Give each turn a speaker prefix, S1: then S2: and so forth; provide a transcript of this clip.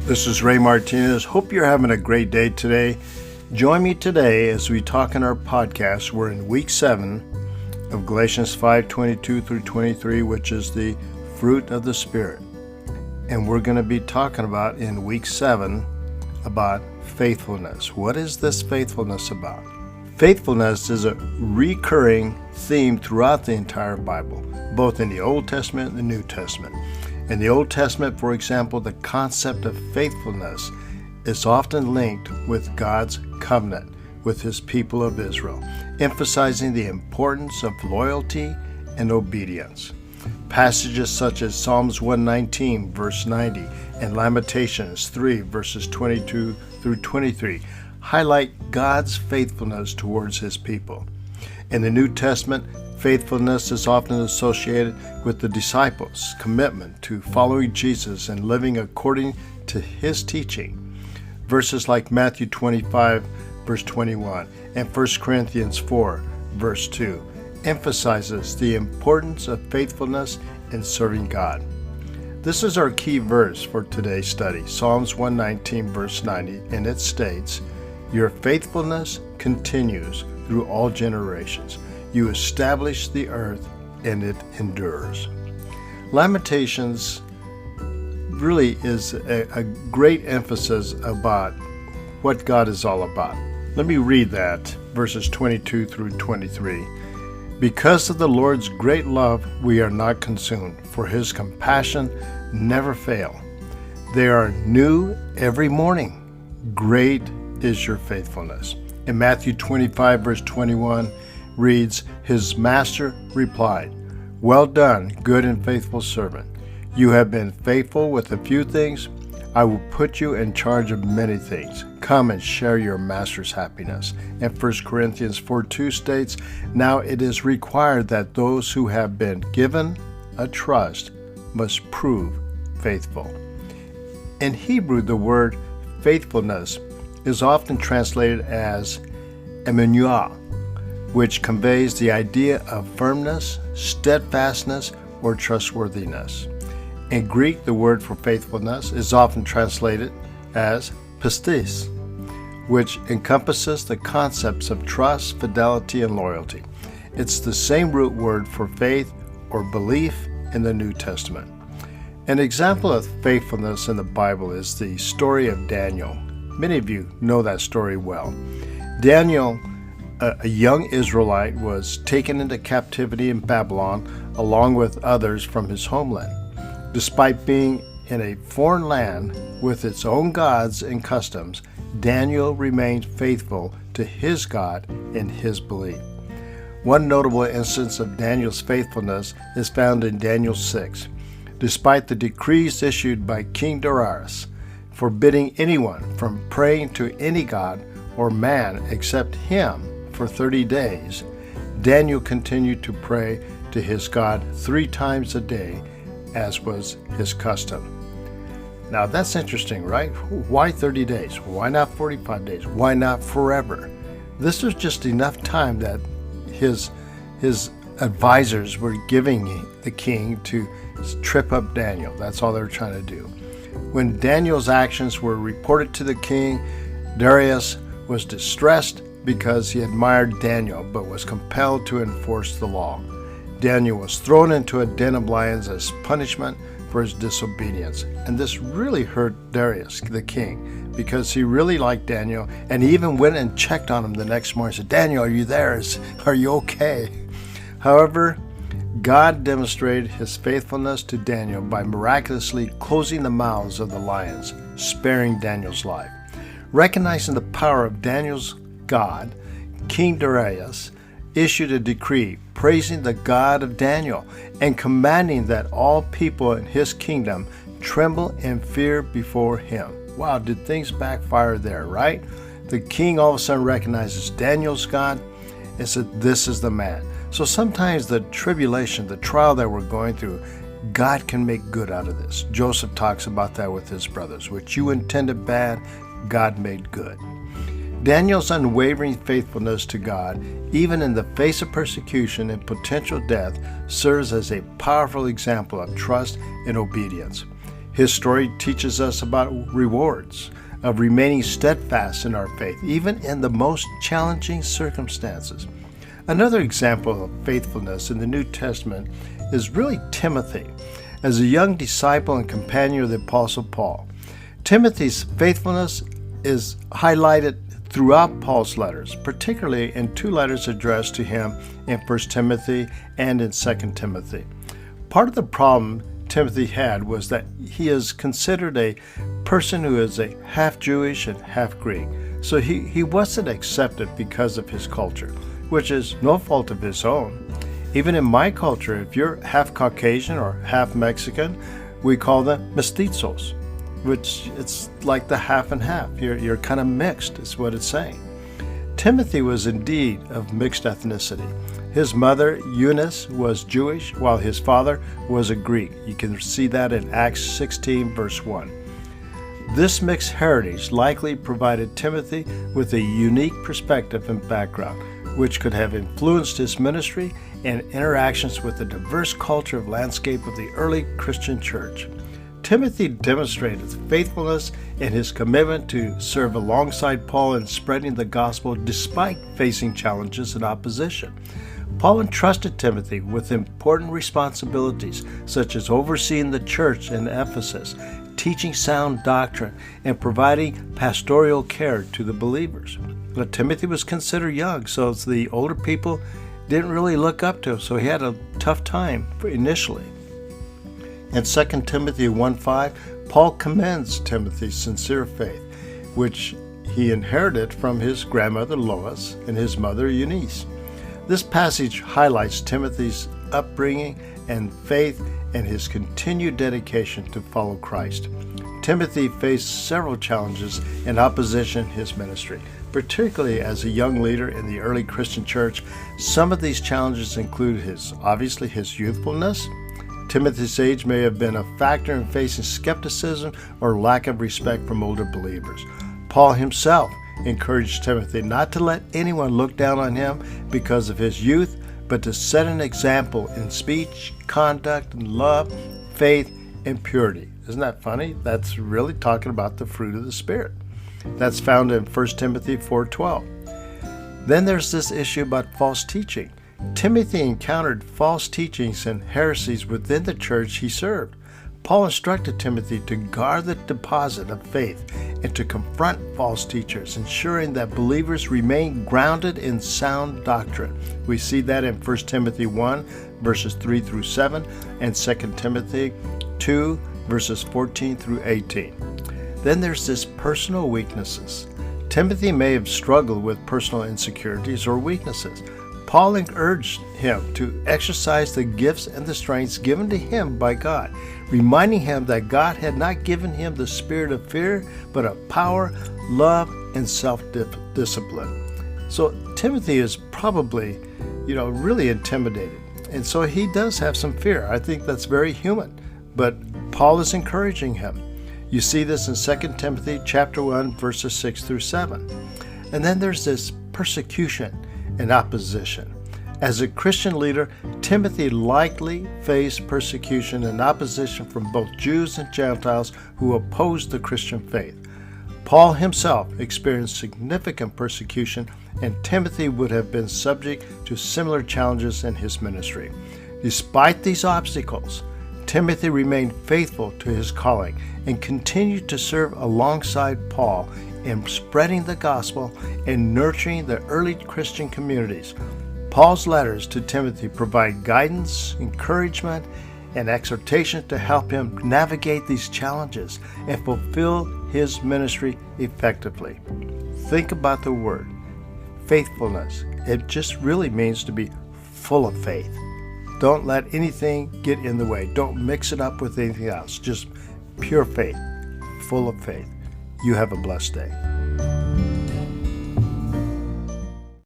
S1: This is Ray Martinez. Hope you're having a great day today. Join me today as we talk in our podcast. We're in week 7 of Galatians 5:22 through 23, which is the fruit of the Spirit. And we're going to be talking about in week 7 about faithfulness. What is this faithfulness about? Faithfulness is a recurring theme throughout the entire Bible, both in the Old Testament and the New Testament. In the Old Testament, for example, the concept of faithfulness is often linked with God's covenant with His people of Israel, emphasizing the importance of loyalty and obedience. Passages such as Psalms 119, verse 90, and Lamentations 3, verses 22 through 23, highlight God's faithfulness towards His people. In the New Testament, faithfulness is often associated with the disciples' commitment to following Jesus and living according to His teaching. Verses like Matthew 25, verse 21, and 1 Corinthians 4, verse 2, emphasizes the importance of faithfulness in serving God. This is our key verse for today's study, Psalms 119, verse 90, and it states, "Your faithfulness continues through all generations. You establish the earth, and it endures." Lamentations really is a great emphasis about what God is all about. Let me read that, verses 22 through 23. "Because of the Lord's great love, we are not consumed, for His compassion never fail. They are new every morning. Great is your faithfulness." In Matthew 25, verse 21, reads, "His master replied, 'Well done, good and faithful servant. You have been faithful with a few things. I will put you in charge of many things. Come and share your master's happiness.'" And 1 Corinthians 4:2 states, "Now it is required that those who have been given a trust must prove faithful." In Hebrew, the word faithfulness is often translated as emunah, which conveys the idea of firmness, steadfastness, or trustworthiness. In Greek, the word for faithfulness is often translated as pistis, which encompasses the concepts of trust, fidelity, and loyalty. It's the same root word for faith or belief in the New Testament. An example of faithfulness in the Bible is the story of Daniel. Many of you know that story well. Daniel, a young Israelite, was taken into captivity in Babylon along with others from his homeland. Despite being in a foreign land with its own gods and customs, Daniel remained faithful to his God and his belief. One notable instance of Daniel's faithfulness is found in Daniel 6. Despite the decrees issued by King Darius forbidding anyone from praying to any god or man except him for 30 days, Daniel continued to pray to his God 3 times a day, as was his custom. Now that's interesting, right? Why 30 days? Why not 45 days? Why not forever? This was just enough time that his advisors were giving the king to trip up Daniel. That's all they were trying to do. When Daniel's actions were reported to the king, Darius was distressed because he admired Daniel but was compelled to enforce the law. Daniel was thrown into a den of lions as punishment for his disobedience. And this really hurt Darius, the king, because he really liked Daniel, and he even went and checked on him the next morning and said, "Daniel, are you there? Are you okay?" However, God demonstrated His faithfulness to Daniel by miraculously closing the mouths of the lions, sparing Daniel's life. Recognizing the power of Daniel's God, King Darius issued a decree praising the God of Daniel and commanding that all people in his kingdom tremble and fear before him. Wow, did things backfire there, right? The king all of a sudden recognizes Daniel's God and said, "This is the man." So sometimes the tribulation, the trial that we're going through, God can make good out of this. Joseph talks about that with his brothers. What you intended bad, God made good. Daniel's unwavering faithfulness to God, even in the face of persecution and potential death, serves as a powerful example of trust and obedience. His story teaches us about rewards, of remaining steadfast in our faith, even in the most challenging circumstances. Another example of faithfulness in the New Testament is really Timothy, as a young disciple and companion of the Apostle Paul. Timothy's faithfulness is highlighted throughout Paul's letters, particularly in two letters addressed to him in 1 Timothy and in 2 Timothy. Part of the problem Timothy had was that he is considered a person who is a half Jewish and half Greek. So he wasn't accepted because of his culture, which is no fault of his own. Even in my culture, if you're half Caucasian or half Mexican, we call them mestizos, which it's like the half and half. You're kind of mixed, is what it's saying. Timothy was indeed of mixed ethnicity. His mother, Eunice, was Jewish, while his father was a Greek. You can see that in Acts 16, verse 1. This mixed heritage likely provided Timothy with a unique perspective and background, which could have influenced his ministry and interactions with the diverse culture of landscape of the early Christian church. Timothy demonstrated faithfulness in his commitment to serve alongside Paul in spreading the gospel despite facing challenges and opposition. Paul entrusted Timothy with important responsibilities such as overseeing the church in Ephesus, teaching sound doctrine, and providing pastoral care to the believers. But Timothy was considered young, so the older people didn't really look up to him, so he had a tough time initially. In 2 Timothy 1:5, Paul commends Timothy's sincere faith, which he inherited from his grandmother Lois and his mother Eunice. This passage highlights Timothy's upbringing and faith and his continued dedication to follow Christ. Timothy faced several challenges and opposition in his ministry, particularly as a young leader in the early Christian church. Some of these challenges include his youthfulness. Timothy's age may have been a factor in facing skepticism or lack of respect from older believers. Paul himself encouraged Timothy not to let anyone look down on him because of his youth, but to set an example in speech, conduct, and love, faith, and purity. Isn't that funny? That's really talking about the fruit of the Spirit. That's found in 1 Timothy 4:12. Then there's this issue about false teaching. Timothy encountered false teachings and heresies within the church he served. Paul instructed Timothy to guard the deposit of faith and to confront false teachers, ensuring that believers remain grounded in sound doctrine. We see that in 1 Timothy 1, verses 3 through 7, and 2 Timothy 2, verses 14 through 18. Then there's this personal weaknesses. Timothy may have struggled with personal insecurities or weaknesses. Paul urged him to exercise the gifts and the strengths given to him by God, reminding him that God had not given him the spirit of fear, but of power, love, and self-discipline. So Timothy is probably, really intimidated. And so he does have some fear. I think that's very human. But Paul is encouraging him. You see this in 2 Timothy chapter 1, verses 6 through 7. And then there's this persecution and opposition. As a Christian leader, Timothy likely faced persecution and opposition from both Jews and Gentiles who opposed the Christian faith. Paul himself experienced significant persecution, and Timothy would have been subject to similar challenges in his ministry. Despite these obstacles, Timothy remained faithful to his calling and continued to serve alongside Paul in spreading the gospel and nurturing the early Christian communities. Paul's letters to Timothy provide guidance, encouragement, and exhortation to help him navigate these challenges and fulfill his ministry effectively. Think about the word faithfulness. It just really means to be full of faith. Don't let anything get in the way. Don't mix it up with anything else. Just pure faith, full of faith. You have a blessed day.